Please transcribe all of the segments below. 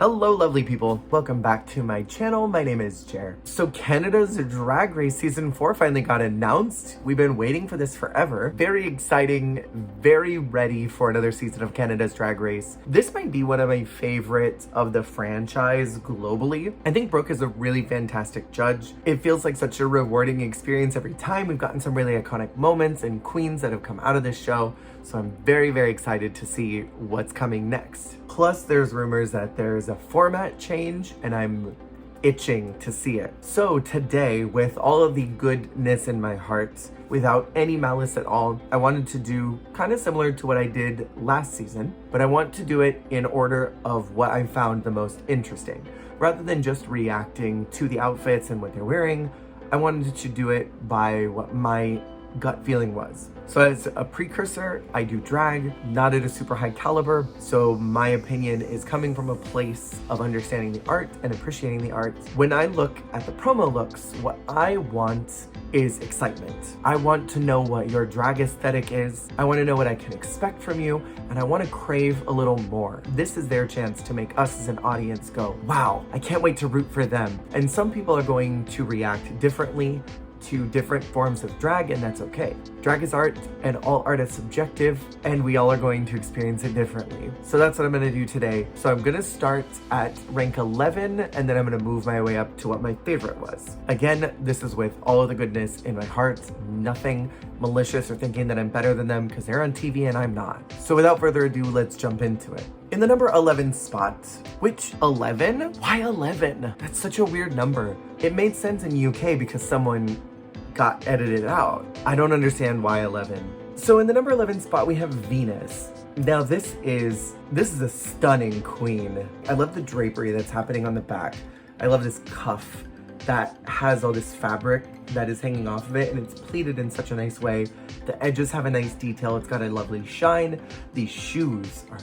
Hello lovely people, welcome back to my channel. My name is Jer. So Canada's Drag Race Season 4 finally got announced. We've been waiting for this forever. Very exciting, very ready for another season of Canada's Drag Race. This might be one of my favorites of the franchise globally. I think Brooke is a really fantastic judge. It feels like such a rewarding experience every time. We've gotten some really iconic moments and queens that have come out of this show. So I'm very, very excited to see what's coming next. Plus, there's rumors that there's a format change and I'm itching to see it. So today, with all of the goodness in my heart, without any malice at all, I wanted to do kind of similar to what I did last season, but I want to do it in order of what I found the most interesting. Rather than just reacting to the outfits and what they're wearing, I wanted to do it by what my gut feeling was. So as a precursor, I do drag, not at a super high caliber, so my opinion is coming from a place of understanding the art and appreciating the art. When I look at the promo looks, what I want is excitement. I want to know what your drag aesthetic is, I want to know what I can expect from you, and I want to crave a little more. This is their chance to make us as an audience go, wow, I can't wait to root for them. And some people are going to react differently to different forms of drag, and that's okay. Drag is art, and all art is subjective, and we all are going to experience it differently. So that's what I'm gonna do today. So I'm gonna start at rank 11, and then I'm gonna move my way up to what my favorite was. Again, this is with all of the goodness in my heart, nothing malicious or thinking that I'm better than them because they're on TV and I'm not. So without further ado, let's jump into it. In the number 11 spot, which 11? Why 11? That's such a weird number. It made sense in UK because someone got edited out. I don't understand why 11. So in the number 11 spot, we have Venus. Now this is a stunning queen. I love the drapery that's happening on the back. I love this cuff that has all this fabric that is hanging off of it, and it's pleated in such a nice way. The edges have a nice detail. It's got a lovely shine. These shoes are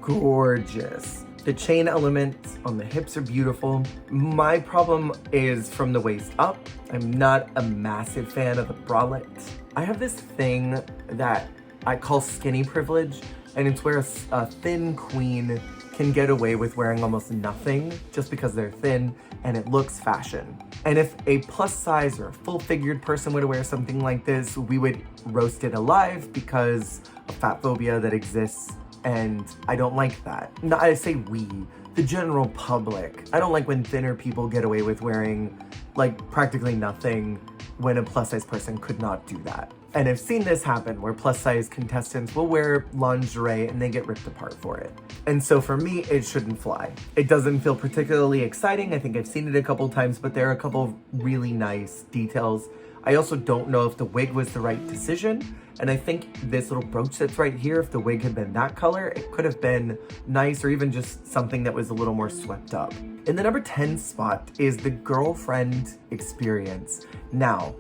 gorgeous. The chain elements on the hips are beautiful. My problem is from the waist up. I'm not a massive fan of the bralette. I have this thing that I call skinny privilege, and it's where a thin queen can get away with wearing almost nothing just because they're thin and it looks fashion. And if a plus size or a full figured person were to wear something like this, we would roast it alive because of fat phobia that exists. And I don't like that. No, I say we, the general public. I don't like when thinner people get away with wearing like practically nothing when a plus size person could not do that. And I've seen this happen where plus size contestants will wear lingerie and they get ripped apart for it. And so for me, it shouldn't fly. It doesn't feel particularly exciting. I think I've seen it a couple times, but there are a couple of really nice details. I also don't know if the wig was the right decision. And I think this little brooch that's right here, if the wig had been that color, it could have been nice, or even just something that was a little more swept up. In the number 10 spot is the girlfriend experience. Now,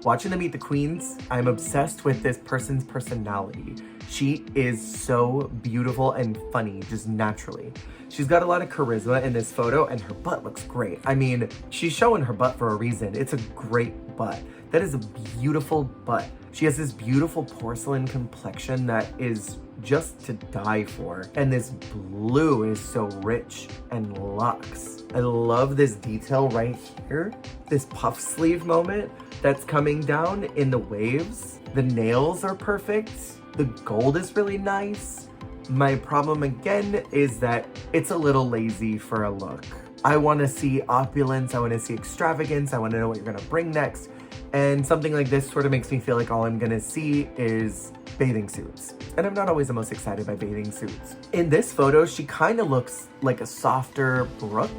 watching them Meet the Queens, I'm obsessed with this person's personality. She is so beautiful and funny, just naturally. She's got a lot of charisma in this photo, and her butt looks great. I mean, she's showing her butt for a reason. It's a great butt. That is a beautiful butt. She has this beautiful porcelain complexion that is just to die for. And this blue is so rich and luxe. I love this detail right here. This puff sleeve moment that's coming down in the waves. The nails are perfect. The gold is really nice. My problem again is that it's a little lazy for a look. I want to see opulence. I want to see extravagance. I want to know what you're going to bring next. And something like this sort of makes me feel like all I'm gonna see is bathing suits. And I'm not always the most excited by bathing suits. In this photo, she kind of looks like a softer Brooke,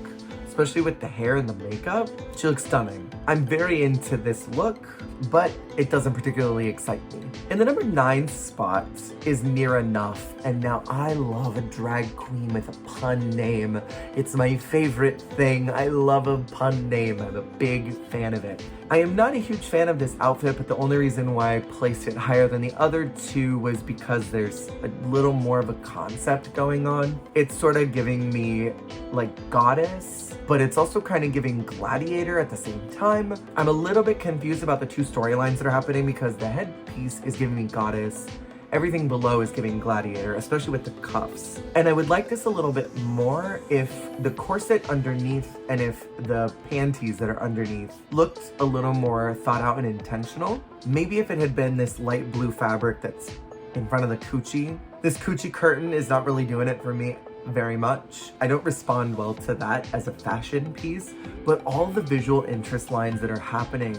especially with the hair and the makeup. She looks stunning. I'm very into this look, but it doesn't particularly excite me. In the number 9 spot is Near Enough, and now I love a drag queen with a pun name. It's my favorite thing. I love a pun name. I'm a big fan of it. I am not a huge fan of this outfit, but the only reason why I placed it higher than the other two was because there's a little more of a concept going on. It's sort of giving me like goddess, but it's also kind of giving gladiator at the same time. I'm a little bit confused about the two storylines that are happening because the headpiece is giving me goddess Everything below is giving gladiator, especially with the cuffs. And I would like this a little bit more if the corset underneath and if the panties that are underneath looked a little more thought out and intentional. Maybe if it had been this light blue fabric that's in front of the coochie. This coochie curtain is not really doing it for me very much. I don't respond well to that as a fashion piece, but all the visual interest lines that are happening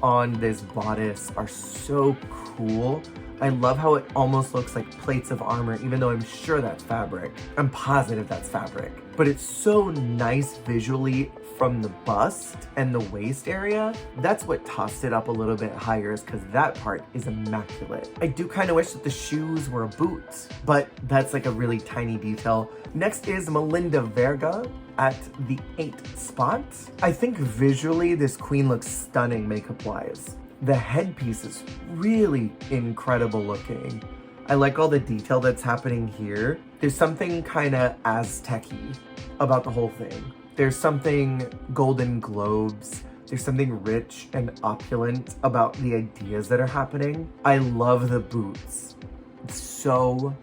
on this bodice are so cool. I love how it almost looks like plates of armor, even though I'm sure that's fabric. I'm positive that's fabric. But it's so nice visually from the bust and the waist area. That's what tossed it up a little bit higher, is because that part is immaculate. I do kind of wish that the shoes were a boot, but that's like a really tiny detail. Next is Melinda Vega at the 8th spot. I think visually this queen looks stunning makeup-wise. The headpiece is really incredible looking. I like all the detail that's happening here. There's something kind of Aztec-y about the whole thing. There's something Golden Globes. There's something rich and opulent about the ideas that are happening. I love the boots so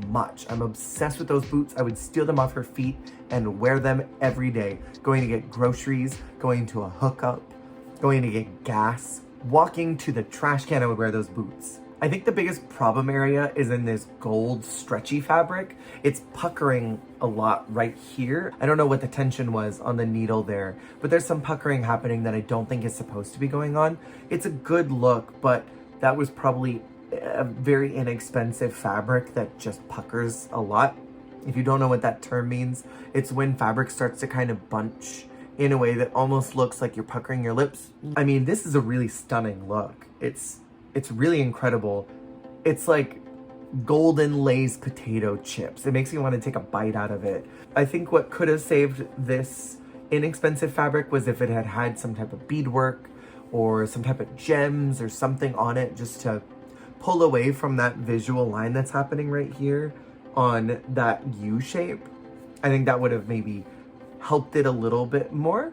much. I'm obsessed with those boots. I would steal them off her feet and wear them every day. Going to get groceries, going to a hookup, going to get gas, walking to the trash can, I would wear those boots. I think the biggest problem area is in this gold stretchy fabric. It's puckering a lot right here. I don't know what the tension was on the needle there, but there's some puckering happening that I don't think is supposed to be going on. It's a good look, but that was probably a very inexpensive fabric that just puckers a lot. If you don't know what that term means, it's when fabric starts to kind of bunch in a way that almost looks like you're puckering your lips. I mean, this is a really stunning look. It's really incredible. It's like golden Lay's potato chips. It makes me want to take a bite out of it. I think what could have saved this inexpensive fabric was if it had had some type of beadwork or some type of gems or something on it, just to pull away from that visual line that's happening right here on that U shape. I think that would have maybe helped it a little bit more.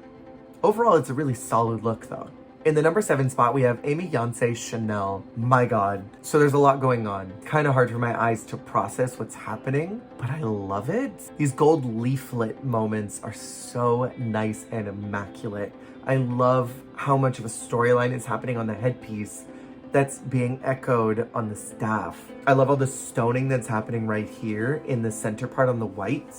Overall, it's a really solid look though. In the number 7 spot, we have Amy Yonce Chanel. My God. So there's a lot going on. Kind of hard for my eyes to process what's happening, but I love it. These gold leaflet moments are so nice and immaculate. I love how much of a storyline is happening on the headpiece that's being echoed on the staff. I love all the stoning that's happening right here in the center part on the white.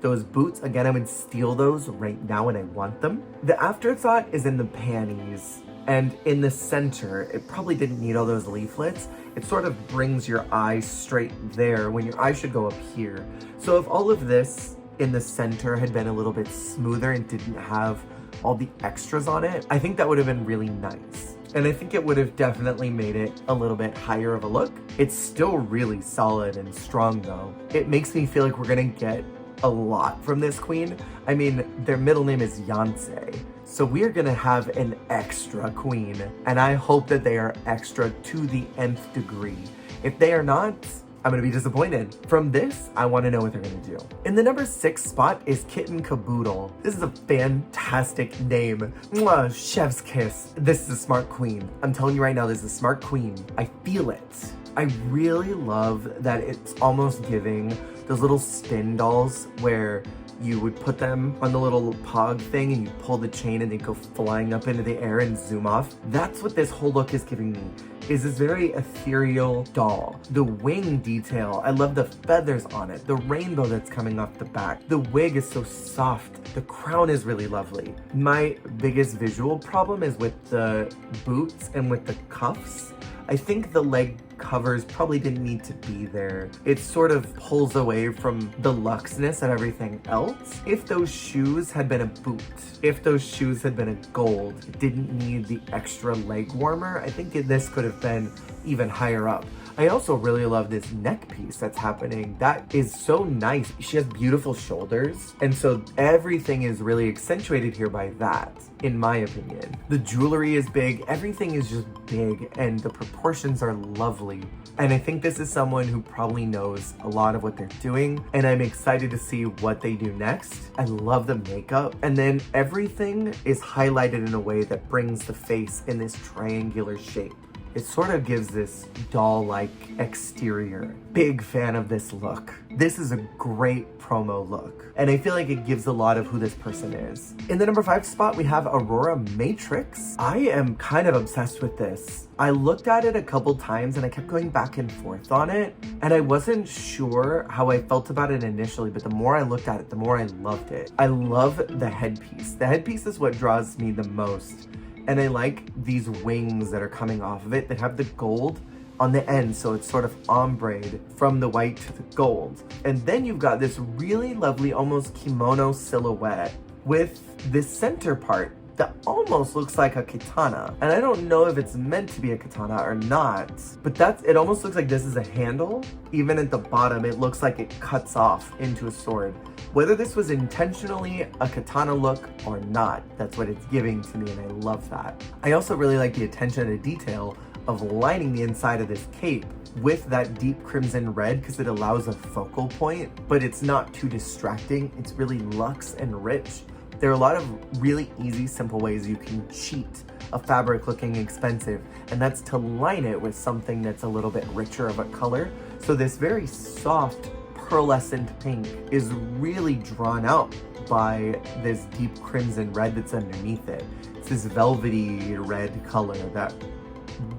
Those boots, again, I would steal those right now and I want them. The afterthought is in the panties and in the center. It probably didn't need all those leaflets. It sort of brings your eye straight there when your eye should go up here. So if all of this in the center had been a little bit smoother and didn't have all the extras on it, I think that would have been really nice. And I think it would have definitely made it a little bit higher of a look. It's still really solid and strong though. It makes me feel like we're gonna get a lot from this queen. I mean, their middle name is Yonce. So we're gonna have an extra queen. And I hope that they are extra to the nth degree. If they are not, I'm gonna be disappointed. From this, I wanna know what they're gonna do. In the number 6 spot is Kitten Kaboodle. This is a fantastic name. Mwah, chef's kiss. This is a smart queen. I'm telling you right now, this is a smart queen. I feel it. I really love that it's almost giving those little spin dolls where you would put them on the little pog thing and you pull the chain and they go flying up into the air and zoom off. That's what this whole look is giving me, is this very ethereal doll. The wing detail, I love the feathers on it, the rainbow that's coming off the back. The wig is so soft. The crown is really lovely. My biggest visual problem is with the boots and with the cuffs. I think the leg covers probably didn't need to be there. It sort of pulls away from the luxness of everything else. If those shoes had been a boot, if those shoes had been a gold, it didn't need the extra leg warmer, I think this could have been even higher up. I also really love this neck piece that's happening. That is so nice. She has beautiful shoulders, and so everything is really accentuated here by that, in my opinion. The jewelry is big, everything is just big, and the proportions are lovely. And I think this is someone who probably knows a lot of what they're doing, and I'm excited to see what they do next. I love the makeup, and then everything is highlighted in a way that brings the face in this triangular shape. it sort of gives this doll-like exterior. Big fan of this look. This is a great promo look, and I feel like it gives a lot of who this person is. In the number 5 spot, we have Aurora Matrix. I am kind of obsessed with this. I looked at it a couple times and I kept going back and forth on it, and I wasn't sure how I felt about it initially, but the more I looked at it, the more I loved it. I love the headpiece. The headpiece is what draws me the most, and I like these wings that are coming off of it that have the gold on the end, so it's sort of ombre from the white to the gold. And then you've got this really lovely, almost kimono silhouette with this center part that almost looks like a katana. And I don't know if it's meant to be a katana or not, but it almost looks like this is a handle. Even at the bottom, it looks like it cuts off into a sword. Whether this was intentionally a katana look or not, that's what it's giving to me, and I love that. I also really like the attention to detail of lining the inside of this cape with that deep crimson red, because it allows a focal point, but it's not too distracting. It's really luxe and rich. There are a lot of really easy, simple ways you can cheat a fabric looking expensive, and that's to line it with something that's a little bit richer of a color. So this very soft pearlescent pink is really drawn out by this deep crimson red that's underneath it. It's this velvety red color that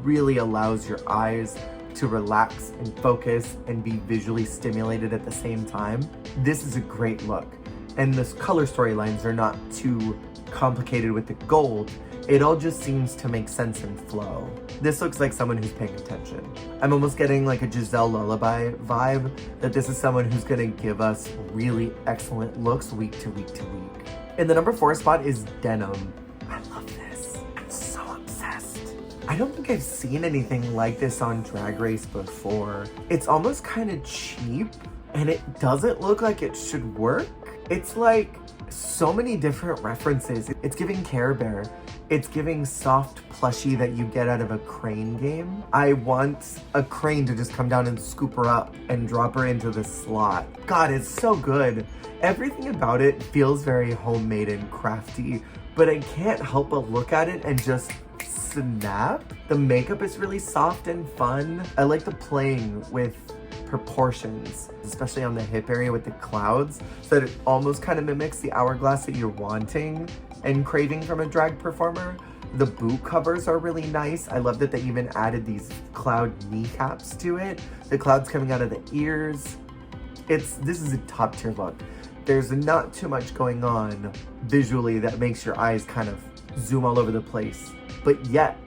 really allows your eyes to relax and focus and be visually stimulated at the same time. This is a great look. And the color storylines are not too complicated with the gold. It all just seems to make sense and flow. This looks like someone who's paying attention. I'm almost getting like a Giselle Lullaby vibe, that this is someone who's gonna give us really excellent looks week to week to week. In the number 4 spot is Denim. I love this. I'm so obsessed. I don't think I've seen anything like this on Drag Race before. It's almost kind of cheap, and it doesn't look like it should work. It's like so many different references. It's giving Care Bear. It's giving soft plushie that you get out of a crane game. I want a crane to just come down and scoop her up and drop her into the slot. God, it's so good. Everything about it feels very homemade and crafty, but I can't help but look at it and just snap. The makeup is really soft and fun. I like the playing with proportions, especially on the hip area with the clouds, so that it almost kind of mimics the hourglass that you're wanting and craving from a drag performer. The boot covers are really nice. I love that they even added these cloud kneecaps to it. The clouds coming out of the ears. This is a top tier look. There's not too much going on visually that makes your eyes kind of zoom all over the place, but yet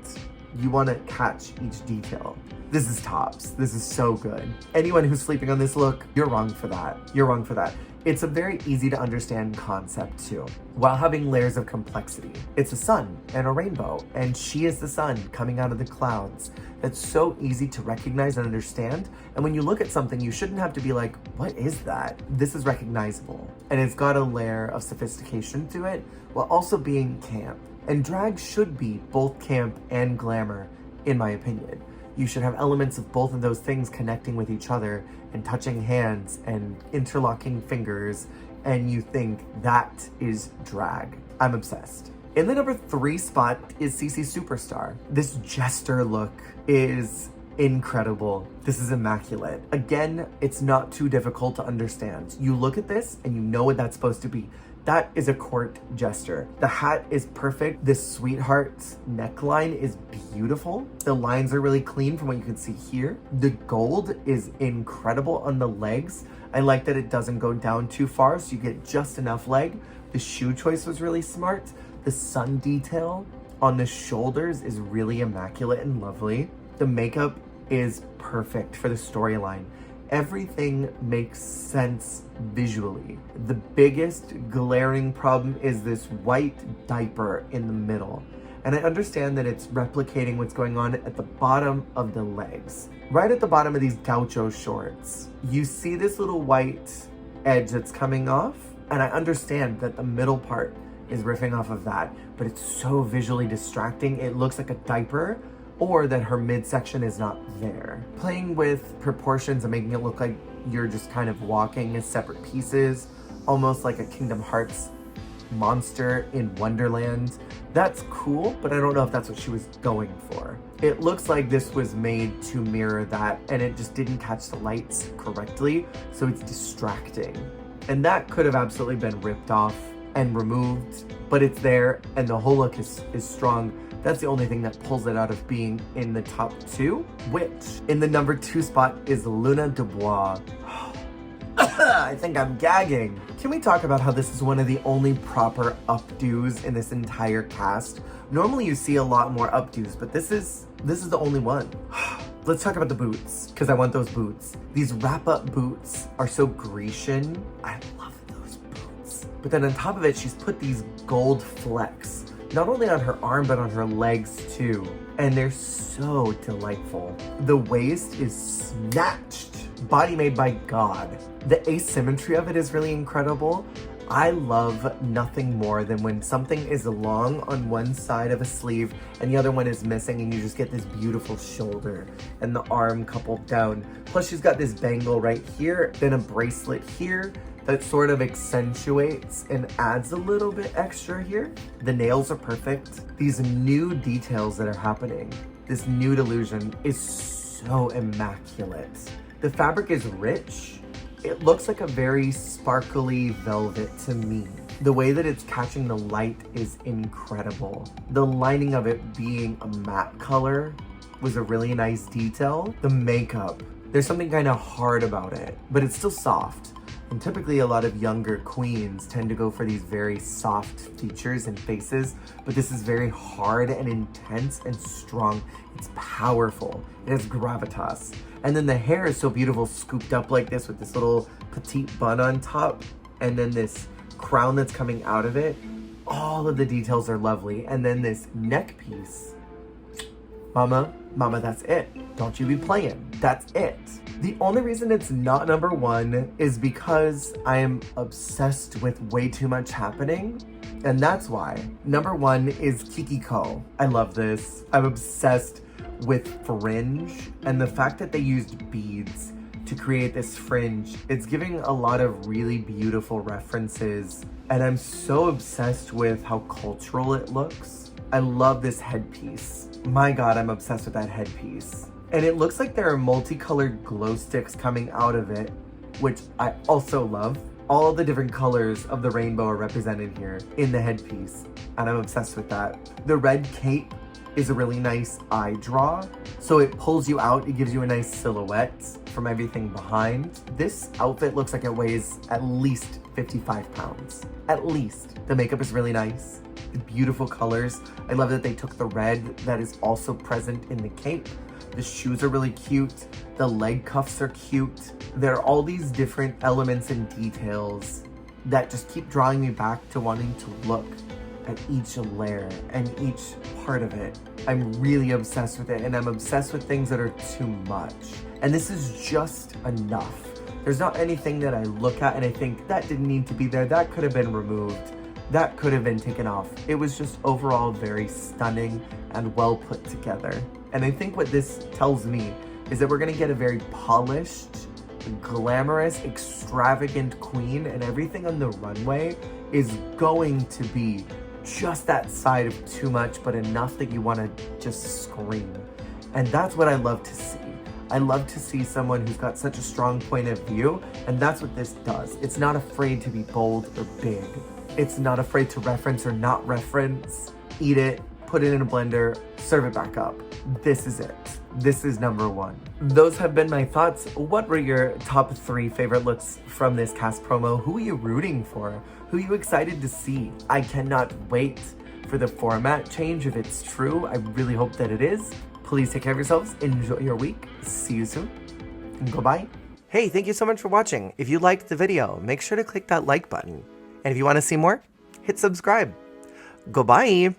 you want to catch each detail. This is tops. This is so good. Anyone who's sleeping on this look, you're wrong for that. You're wrong for that. It's a very easy to understand concept too, while having layers of complexity. It's a sun and a rainbow, and she is the sun coming out of the clouds. That's so easy to recognize and understand. And when you look at something, you shouldn't have to be like, what is that? This is recognizable. And it's got a layer of sophistication to it, while also being camp. And drag should be both camp and glamour, in my opinion. You should have elements of both of those things connecting with each other and touching hands and interlocking fingers, and you think that is drag. I'm obsessed. In the number 3 spot is CC Superstar. This jester look is incredible. This is immaculate. Again, it's not too difficult to understand. You look at this and you know what that's supposed to be. That is a court jester. The hat is perfect. This sweetheart's neckline is beautiful. The lines are really clean from what you can see here. The gold is incredible on the legs. I like that it doesn't go down too far, so you get just enough leg. The shoe choice was really smart. The sun detail on the shoulders is really immaculate and lovely. The makeup is perfect for the storyline. Everything makes sense visually. The biggest glaring problem is this white diaper in the middle. And I understand that it's replicating what's going on at the bottom of the legs. Right at the bottom of these gaucho shorts, you see this little white edge that's coming off, and I understand that the middle part is riffing off of that, but it's so visually distracting. It looks like a diaper, or that her midsection is not there. Playing with proportions and making it look like you're just kind of walking as separate pieces, almost like a Kingdom Hearts monster in Wonderland. That's cool, but I don't know if that's what she was going for. It looks like this was made to mirror that, and it just didn't catch the lights correctly, so it's distracting. And that could have absolutely been ripped off and removed, but it's there, and the whole look is strong. That's the only thing that pulls it out of being in the top 2, which in the number 2 spot is Luna Dubois. I think I'm gagging. Can we talk about how this is one of the only proper updos in this entire cast? Normally you see a lot more updos, but this is the only one. Let's talk about the boots, because I want those boots. These wrap-up boots are so Grecian. I love those boots. But then on top of it, she's put these gold flecks, not only on her arm, but on her legs too. And they're so delightful. The waist is snatched. Body made by God. The asymmetry of it is really incredible. I love nothing more than when something is long on one side of a sleeve and the other one is missing, and you just get this beautiful shoulder and the arm coupled down. Plus she's got this bangle right here, then a bracelet here that sort of accentuates and adds a little bit extra here. The nails are perfect. These new details that are happening, this nude illusion is so immaculate. The fabric is rich. It looks like a very sparkly velvet to me. The way that it's catching the light is incredible. The lining of it being a matte color was a really nice detail. The makeup, there's something kind of hard about it, but it's still soft. And typically a lot of younger queens tend to go for these very soft features and faces, but this is very hard and intense and strong. It's powerful. It has gravitas. And then the hair is so beautiful, scooped up like this with this little petite bun on top, and then this crown that's coming out of it. All of the details are lovely. And then this neck piece. Mama, that's it. Don't you be playing. That's it. The only reason it's not number 1 is because I am obsessed with way too much happening. And that's why. Number 1 is Kiki Co. I love this. I'm obsessed with fringe, and the fact that they used beads to create this fringe, it's giving a lot of really beautiful references, and I'm so obsessed with how cultural it looks. I love this headpiece. My God, I'm obsessed with that headpiece. And it looks like there are multicolored glow sticks coming out of it, which I also love. All of the different colors of the rainbow are represented here in the headpiece, and I'm obsessed with that. The red cape is a really nice eye draw. So it pulls you out, it gives you a nice silhouette from everything behind. This outfit looks like it weighs at least 55 pounds. At least. The makeup is really nice. The beautiful colors. I love that they took the red that is also present in the cape. The shoes are really cute. The leg cuffs are cute. There are all these different elements and details that just keep drawing me back to wanting to look at each layer and each part of it. I'm really obsessed with it, and I'm obsessed with things that are too much. And this is just enough. There's not anything that I look at and I think that didn't need to be there, that could have been removed, that could have been taken off. It was just overall very stunning and well put together. And I think what this tells me is that we're gonna get a very polished, glamorous, extravagant queen, and everything on the runway is going to be just that side of too much, but enough that you want to just scream. And that's what I love to see. I love to see someone who's got such a strong point of view, and that's what this does. It's not afraid to be bold or big. It's not afraid to reference or not reference. Eat it, put it in a blender, serve it back up. This is it. This is number 1. Those have been my thoughts. What were your top 3 favorite looks from this cast promo? Who are you rooting for? Who are you excited to see? I cannot wait for the format change if it's true. I really hope that it is. Please take care of yourselves. Enjoy your week. See you soon. And goodbye. Hey, thank you so much for watching. If you liked the video, make sure to click that like button. And if you want to see more, hit subscribe. Goodbye.